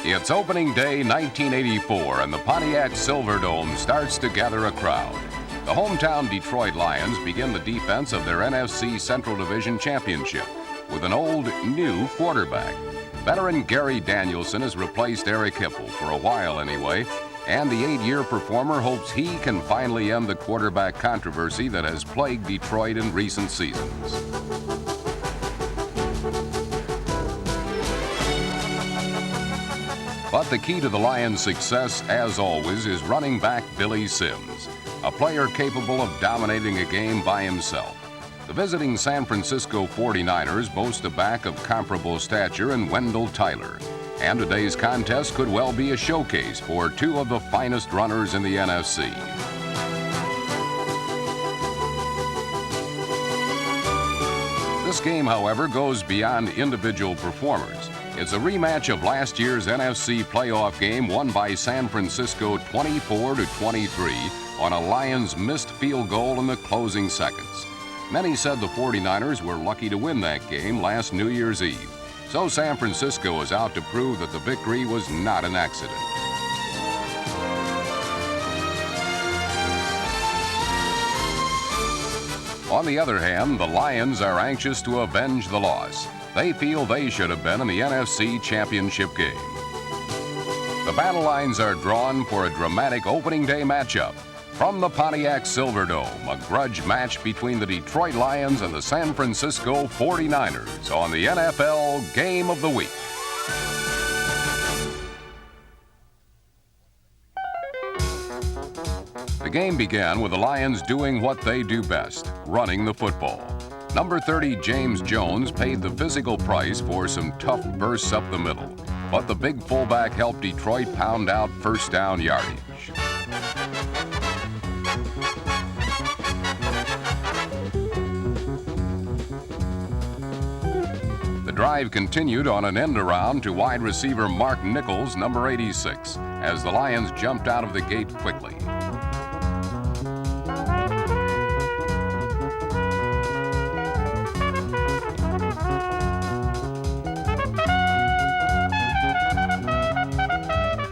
It's opening day 1984, and the Pontiac Silverdome starts to gather a crowd. The hometown Detroit Lions begin the defense of their NFC Central Division Championship with an old, new quarterback. Veteran Gary Danielson has replaced Eric Hipple, for a while anyway, and the 8-year performer hopes he can finally end the quarterback controversy that has plagued Detroit in recent seasons. But the key to the Lions' success, as always, is running back Billy Sims, a player capable of dominating a game by himself. The visiting San Francisco 49ers boast a back of comparable stature in Wendell Tyler, and today's contest could well be a showcase for two of the finest runners in the NFC. This game, however, goes beyond individual performers. It's a rematch of last year's NFC playoff game won by San Francisco 24-23 on a Lions missed field goal in the closing seconds. Many said the 49ers were lucky to win that game last New Year's Eve. So San Francisco is out to prove that the victory was not an accident. On the other hand, the Lions are anxious to avenge the loss. They feel they should have been in the NFC Championship game. The battle lines are drawn for a dramatic opening day matchup. From the Pontiac Silverdome, a grudge match between the Detroit Lions and the San Francisco 49ers on the NFL Game of the Week. The game began with the Lions doing what they do best, running the football. Number 30, James Jones, paid the physical price for some tough bursts up the middle, but the big fullback helped Detroit pound out first down yardage. The drive continued on an end around to wide receiver Mark Nichols, number 86, as the Lions jumped out of the gate quickly.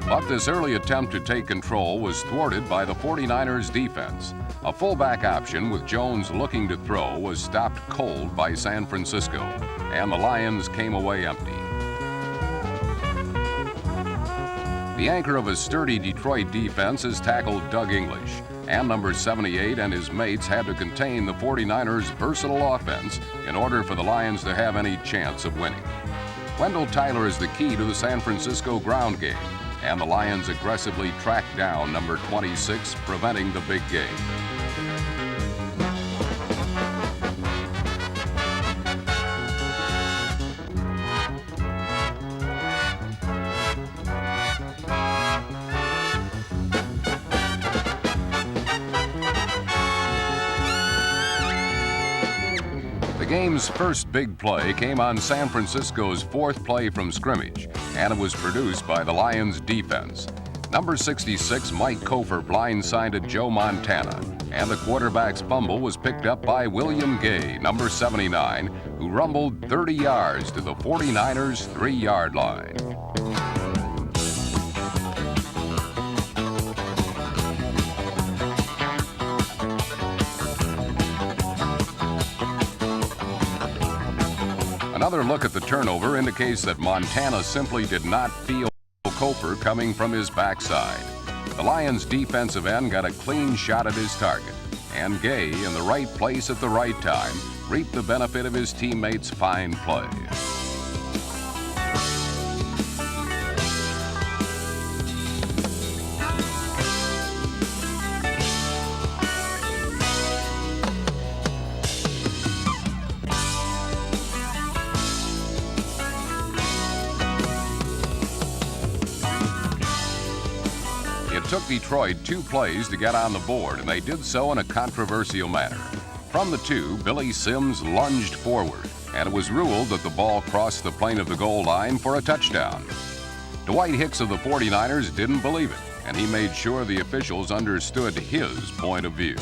But this early attempt to take control was thwarted by the 49ers defense. A fullback option with Jones looking to throw was stopped cold by San Francisco, and the Lions came away empty. The anchor of a sturdy Detroit defense is tackled Doug English, and number 78 and his mates had to contain the 49ers' versatile offense in order for the Lions to have any chance of winning. Wendell Tyler is the key to the San Francisco ground game, and the Lions aggressively tracked down number 26, preventing the big game. The game's first big play came on San Francisco's fourth play from scrimmage, and it was produced by the Lions defense. Number 66, Mike Kofer, blindsided Joe Montana, and the quarterback's fumble was picked up by William Gay, number 79, who rumbled 30 yards to the 49ers' 3-yard line. Another look at the turnover indicates that Montana simply did not feel Kofer coming from his backside. The Lions' defensive end got a clean shot at his target, and Gay, in the right place at the right time, reaped the benefit of his teammates' fine play. It took Detroit 2 plays to get on the board, and they did so in a controversial manner. From the 2, Billy Sims lunged forward, and it was ruled that the ball crossed the plane of the goal line for a touchdown. Dwight Hicks of the 49ers didn't believe it, and he made sure the officials understood his point of view.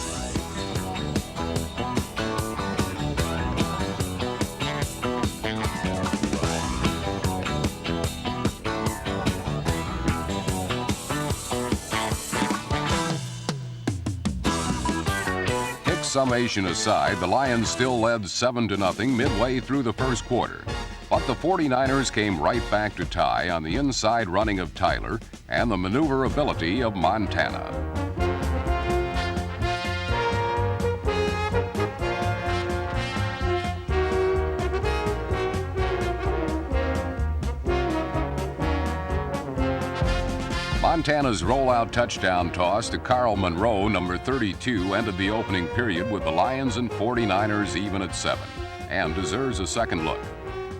summation aside, the Lions still led 7-0 midway through the first quarter. But the 49ers came right back to tie on the inside running of Tyler and the maneuverability of Montana. Montana's rollout touchdown toss to Carl Monroe, number 32, ended the opening period with the Lions and 49ers even at 7, and deserves a second look.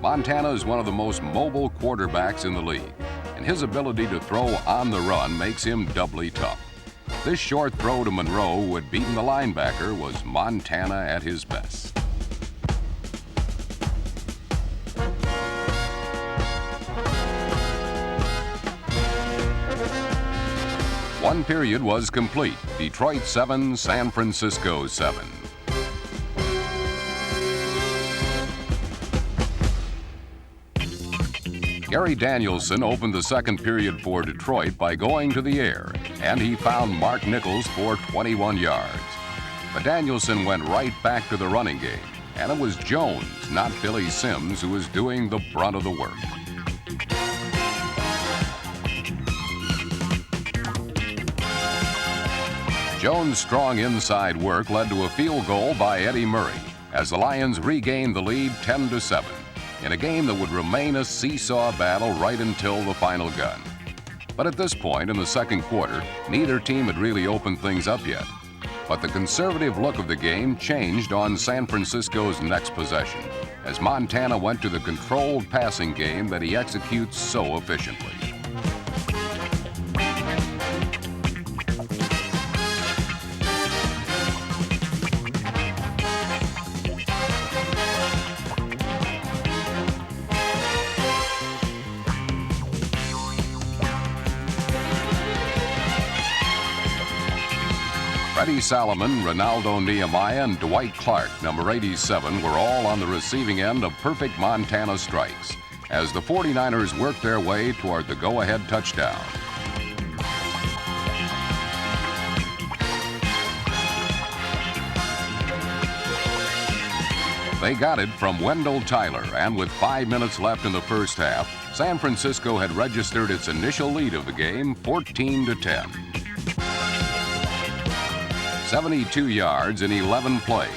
Montana is one of the most mobile quarterbacks in the league, and his ability to throw on the run makes him doubly tough. This short throw to Monroe, who had beaten the linebacker, was Montana at his best. One period was complete. Detroit 7, San Francisco 7. Gary Danielson opened the second period for Detroit by going to the air, and he found Mark Nichols for 21 yards. But Danielson went right back to the running game, and it was Jones, not Billy Sims, who was doing the brunt of the work. Jones' strong inside work led to a field goal by Eddie Murray as the Lions regained the lead 10-7 in a game that would remain a seesaw battle right until the final gun. But at this point in the second quarter, neither team had really opened things up yet. But the conservative look of the game changed on San Francisco's next possession as Montana went to the controlled passing game that he executes so efficiently. Freddie Solomon, Ronaldo Nehemiah, and Dwight Clark, number 87, were all on the receiving end of perfect Montana strikes as the 49ers worked their way toward the go-ahead touchdown. They got it from Wendell Tyler, and with 5 minutes left in the first half, San Francisco had registered its initial lead of the game, 14-10. 72 yards in 11 plays.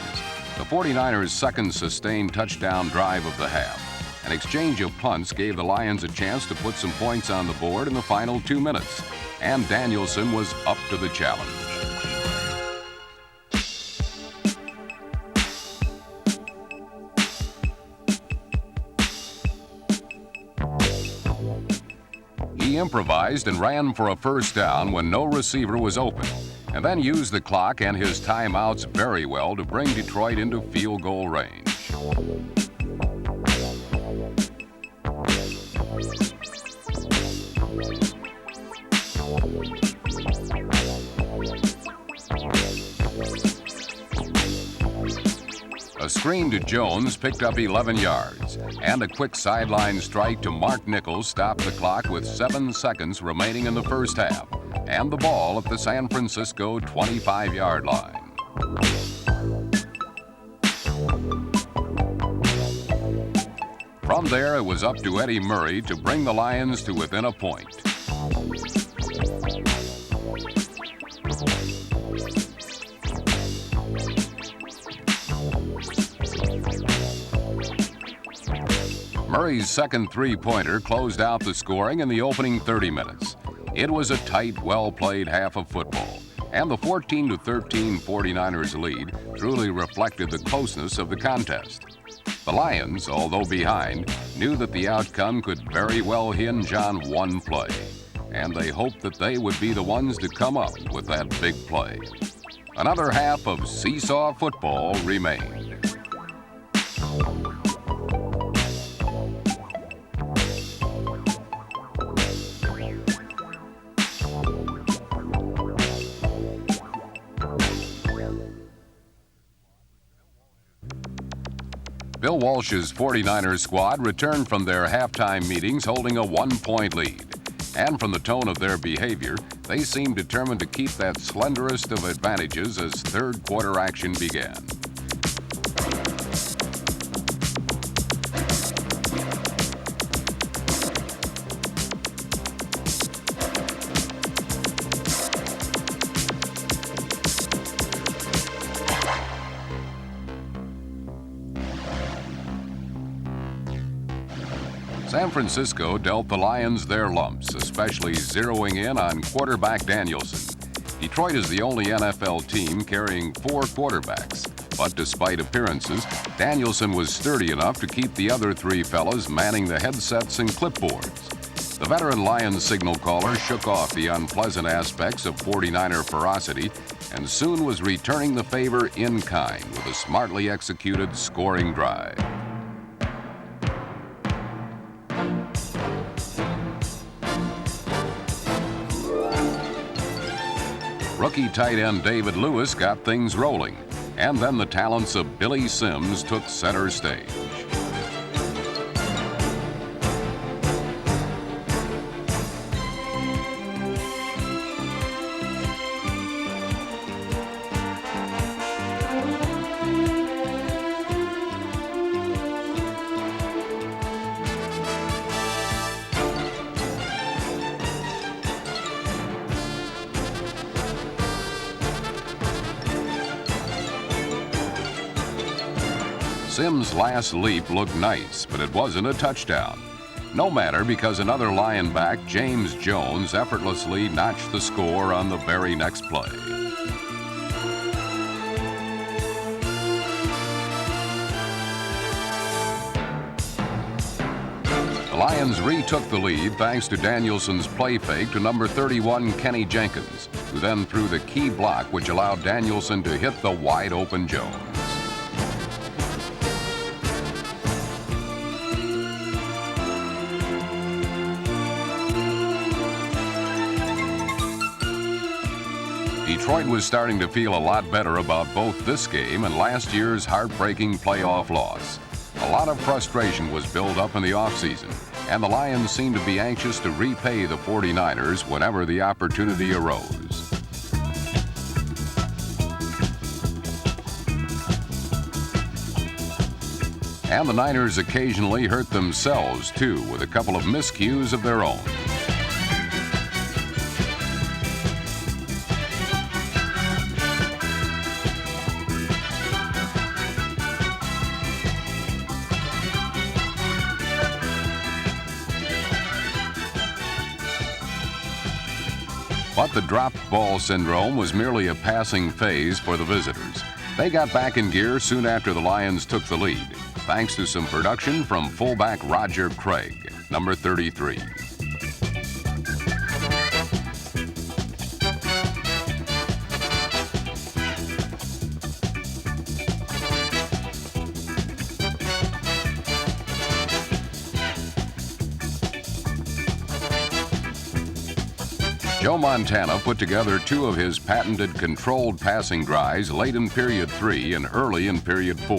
The 49ers' second sustained touchdown drive of the half. An exchange of punts gave the Lions a chance to put some points on the board in the final 2 minutes, and Danielson was up to the challenge. He improvised and ran for a first down when no receiver was open, and then used the clock and his timeouts very well to bring Detroit into field goal range. A screen to Jones picked up 11 yards, and a quick sideline strike to Mark Nichols stopped the clock with 7 seconds remaining in the first half, and the ball at the San Francisco 25-yard line. From there, it was up to Eddie Murray to bring the Lions to within a point. Murray's second three-pointer closed out the scoring in the opening 30 minutes. It was a tight, well-played half of football, and the 14-13 49ers lead truly reflected the closeness of the contest. The Lions, although behind, knew that the outcome could very well hinge on one play, and they hoped that they would be the ones to come up with that big play. Another half of seesaw football remained. Bill Walsh's 49ers squad returned from their halftime meetings holding a 1-point lead. And from the tone of their behavior, They seemed determined to keep that slenderest of advantages as third quarter action began. San Francisco dealt the Lions their lumps, especially zeroing in on quarterback Danielson. Detroit is the only NFL team carrying 4 quarterbacks, but despite appearances, Danielson was sturdy enough to keep the other 3 fellas manning the headsets and clipboards. The veteran Lions signal caller shook off the unpleasant aspects of 49er ferocity and soon was returning the favor in kind with a smartly executed scoring drive. Rookie tight end David Lewis got things rolling, and then the talents of Billy Sims took center stage. Sims' last leap looked nice, but it wasn't a touchdown. No matter, because another Lion back, James Jones, effortlessly notched the score on the very next play. The Lions retook the lead thanks to Danielson's play fake to number 31, Kenny Jenkins, who then threw the key block which allowed Danielson to hit the wide-open Jones. Detroit was starting to feel a lot better about both this game and last year's heartbreaking playoff loss. A lot of frustration was built up in the offseason, and the Lions seemed to be anxious to repay the 49ers whenever the opportunity arose. And the Niners occasionally hurt themselves, too, with a couple of miscues of their own. But the dropped ball syndrome was merely a passing phase for the visitors. They got back in gear soon after the Lions took the lead, thanks to some production from fullback Roger Craig, number 33. Joe Montana put together 2 of his patented controlled passing drives late in period 3 and early in period 4.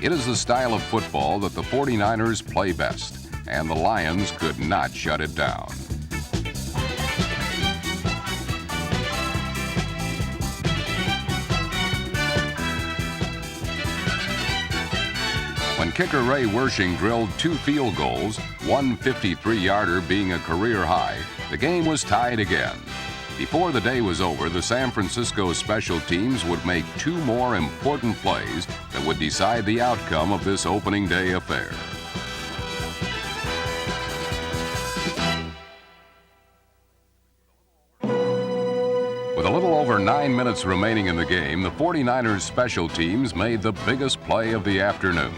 It is the style of football that the 49ers play best, and the Lions could not shut it down. When kicker Ray Wersching drilled 2 field goals, one 53-yarder being a career high, the game was tied again. Before the day was over, the San Francisco special teams would make 2 more important plays that would decide the outcome of this opening day affair. With a little over 9 minutes remaining in the game, the 49ers special teams made the biggest play of the afternoon.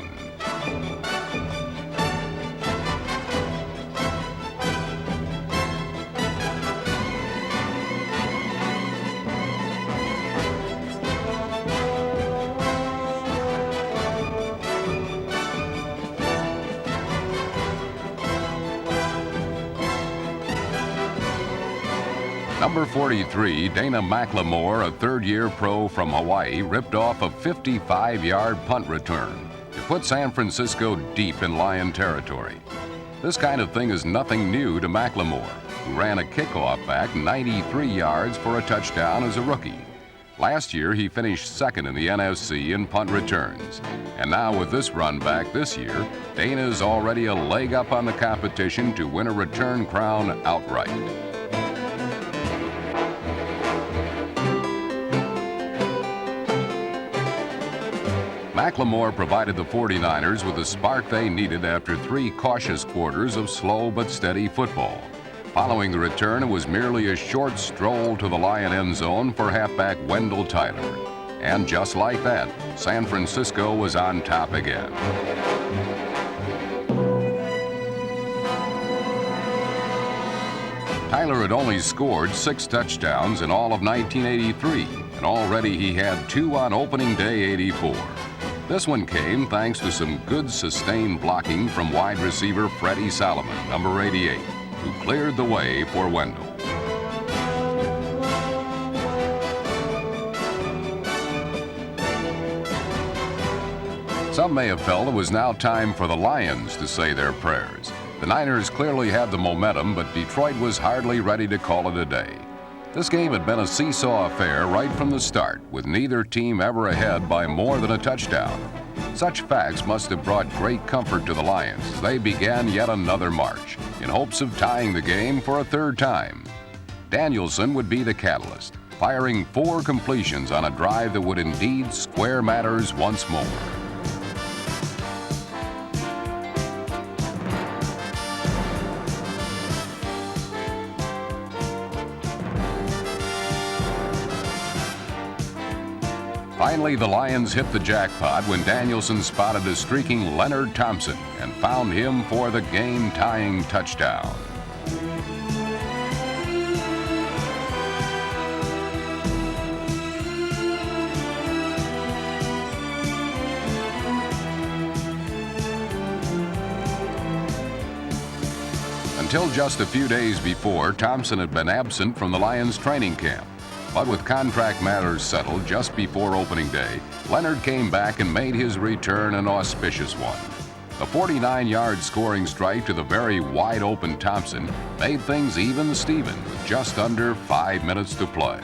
Number 43, Dana McLemore, a third-year pro from Hawaii, ripped off a 55-yard punt return to put San Francisco deep in Lion territory. This kind of thing is nothing new to McLemore. who ran a kickoff back 93 yards for a touchdown as a rookie. Last year, he finished second in the NFC in punt returns. And now with this run back this year, Dana's already a leg up on the competition to win a return crown outright. McLemore provided the 49ers with the spark they needed after 3 cautious quarters of slow but steady football. Following the return, it was merely a short stroll to the Lion end zone for halfback Wendell Tyler. And just like that, San Francisco was on top again. Tyler had only scored 6 touchdowns in all of 1983, and already he had 2 on opening day '84. This one came thanks to some good sustained blocking from wide receiver Freddie Solomon, number 88, who cleared the way for Wendell. Some may have felt it was now time for the Lions to say their prayers. The Niners clearly had the momentum, but Detroit was hardly ready to call it a day. This game had been a seesaw affair right from the start, with neither team ever ahead by more than a touchdown. Such facts must have brought great comfort to the Lions as they began yet another march, in hopes of tying the game for a third time. Danielson would be the catalyst, firing 4 completions on a drive that would indeed square matters once more. Finally, the Lions hit the jackpot when Danielson spotted a streaking Leonard Thompson and found him for the game-tying touchdown. Until just a few days before, Thompson had been absent from the Lions training camp. But with contract matters settled just before opening day, Leonard came back and made his return an auspicious one. A 49-yard scoring strike to the very wide-open Thompson made things even Steven with just under 5 minutes to play.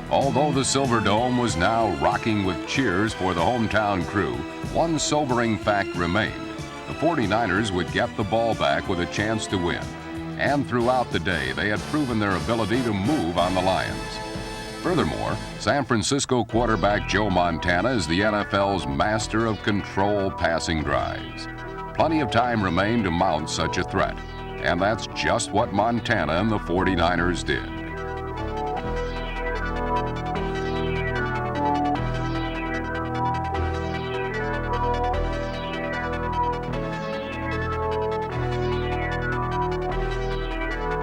Although the Silverdome was now rocking with cheers for the hometown crew, one sobering fact remained. The 49ers would get the ball back with a chance to win. And throughout the day, they had proven their ability to move on the Lions. Furthermore, San Francisco quarterback Joe Montana is the NFL's master of control passing drives. Plenty of time remained to mount such a threat. And that's just what Montana and the 49ers did.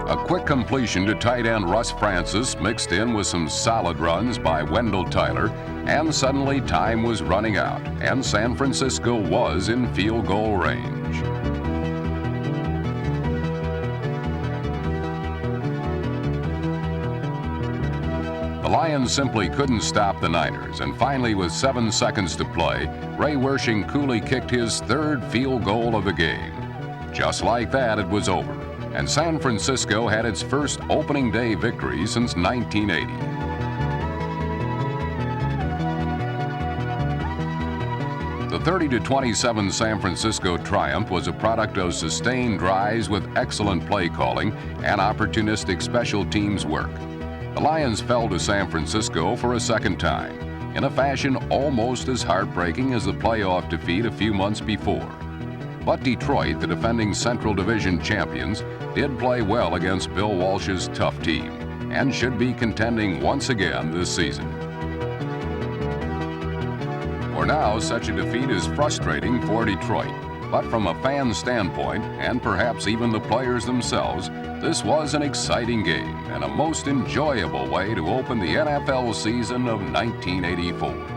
A quick completion to tight end Russ Francis mixed in with some solid runs by Wendell Tyler, and suddenly time was running out, and San Francisco was in field goal range. The Lions simply couldn't stop the Niners, and finally with 7 seconds to play, Ray Wersching coolly kicked his 3rd field goal of the game. Just like that, it was over, and San Francisco had its first opening day victory since 1980. The 30-27 San Francisco triumph was a product of sustained drives with excellent play calling and opportunistic special teams work. The Lions fell to San Francisco for a second time, in a fashion almost as heartbreaking as the playoff defeat a few months before. But Detroit, the defending Central Division champions, did play well against Bill Walsh's tough team and should be contending once again this season. For now, such a defeat is frustrating for Detroit, but from a fan standpoint, and perhaps even the players themselves, this was an exciting game and a most enjoyable way to open the NFL season of 1984.